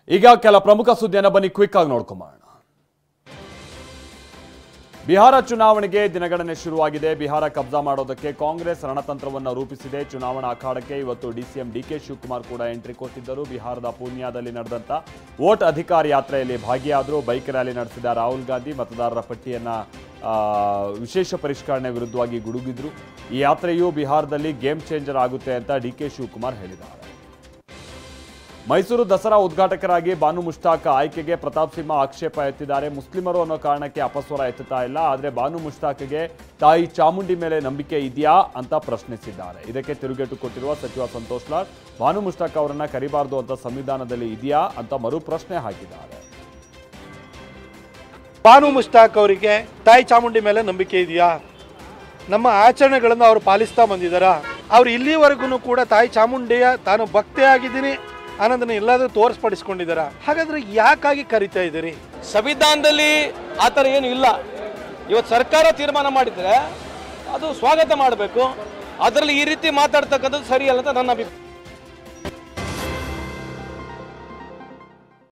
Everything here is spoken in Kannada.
ಈಗ ಕೆಲ ಪ್ರಮುಖ ಸುದ್ದಿಯನ್ನು ಬನ್ನಿ ಕ್ವಿಕ್ ಆಗಿ ನೋಡ್ಕೊಂಬೋಣ. ಬಿಹಾರ ಚುನಾವಣೆಗೆ ದಿನಗಣನೆ ಶುರುವಾಗಿದೆ. ಬಿಹಾರ ಕಬ್ಜಾ ಮಾಡೋದಕ್ಕೆ ಕಾಂಗ್ರೆಸ್ ರಣತಂತ್ರವನ್ನು ರೂಪಿಸಿದೆ. ಚುನಾವಣಾ ಅಖಾಡಕ್ಕೆ ಇವತ್ತು ಡಿಸಿಎಂ ಡಿಕೆ ಶಿವಕುಮಾರ್ ಕೂಡ ಎಂಟ್ರಿ ಕೊಟ್ಟಿದ್ದರು. ಬಿಹಾರದ ಪೂರ್ಣಿಯಾದಲ್ಲಿ ನಡೆದಂತ ವೋಟ್ ಅಧಿಕಾರ ಯಾತ್ರೆಯಲ್ಲಿ ಭಾಗಿಯಾದರು. ಬೈಕ್ ರ್ಯಾಲಿ ನಡೆಸಿದ ರಾಹುಲ್ ಗಾಂಧಿ ಮತದಾರರ ಪಟ್ಟಿಯನ್ನ ವಿಶೇಷ ಪರಿಷ್ಕರಣೆ ವಿರುದ್ಧವಾಗಿ ಗುಡುಗಿದ್ರು. ಈ ಯಾತ್ರೆಯು ಬಿಹಾರದಲ್ಲಿ ಗೇಮ್ ಚೇಂಜರ್ ಆಗುತ್ತೆ ಅಂತ ಡಿಕೆ ಶಿವಕುಮಾರ್ ಹೇಳಿದ್ದಾರೆ. ಮೈಸೂರು ದಸರಾ ಉದ್ಘಾಟಕರಾಗಿ ಬಾನು ಮುಷ್ತಾಕ್ ಆಯ್ಕೆಗೆ ಪ್ರತಾಪ್ ಸಿಂಹ ಆಕ್ಷೇಪ ಎತ್ತಿದ್ದಾರೆ. ಮುಸ್ಲಿಮರು ಅನ್ನೋ ಕಾರಣಕ್ಕೆ ಅಪಸ್ವರ ಎತ್ತುತ್ತಾ ಇಲ್ಲ, ಆದರೆ ಬಾನು ಮುಷ್ತಾಕ್ಗೆ ತಾಯಿ ಚಾಮುಂಡಿ ಮೇಲೆ ನಂಬಿಕೆ ಇದೆಯಾ ಅಂತ ಪ್ರಶ್ನಿಸಿದ್ದಾರೆ. ಇದಕ್ಕೆ ತಿರುಗೇಟು ಕೊಟ್ಟಿರುವ ಸಚಿವ ಸಂತೋಷ್ ಲಾಡ್ ಬಾನು ಮುಷ್ತಾಕ್ ಅವರನ್ನ ಕರಿಬಾರದು ಅಂತ ಸಂವಿಧಾನದಲ್ಲಿ ಇದೆಯಾ ಅಂತ ಮರು ಪ್ರಶ್ನೆ ಹಾಕಿದ್ದಾರೆ. ಬಾನು ಮುಷ್ತಾಕ್ ಅವರಿಗೆ ತಾಯಿ ಚಾಮುಂಡಿ ಮೇಲೆ ನಂಬಿಕೆ ಇದೆಯಾ? ನಮ್ಮ ಆಚರಣೆಗಳನ್ನು ಅವರು ಪಾಲಿಸ್ತಾ ಬಂದಿದ್ದಾರ? ಅವ್ರು ಇಲ್ಲಿವರೆಗೂ ಕೂಡ ತಾಯಿ ಚಾಮುಂಡಿಯ ತಾನು ಭಕ್ತಿ ಆಗಿದ್ದೀನಿ ಅನ್ನೋದನ್ನ ಎಲ್ಲಾದ್ರೂ ತೋರಿಸ್ಪಡಿಸ್ಕೊಂಡಿದ್ದಾರ? ಹಾಗಾದ್ರೆ ಯಾಕಾಗಿ ಕರಿತಾ ಇದ್ದೀರಿ? ಸಂವಿಧಾನದಲ್ಲಿ ಆ ಥರ ಏನು ಇಲ್ಲ. ಇವತ್ತು ಸರ್ಕಾರ ತೀರ್ಮಾನ ಮಾಡಿದರೆ ಅದು ಸ್ವಾಗತ ಮಾಡಬೇಕು. ಅದರಲ್ಲಿ ಈ ರೀತಿ ಮಾತಾಡ್ತಕ್ಕಂಥದ್ದು ಸರಿಯಲ್ಲ ಅಂತ ನನ್ನ ಅಭಿಪ್ರಾಯ.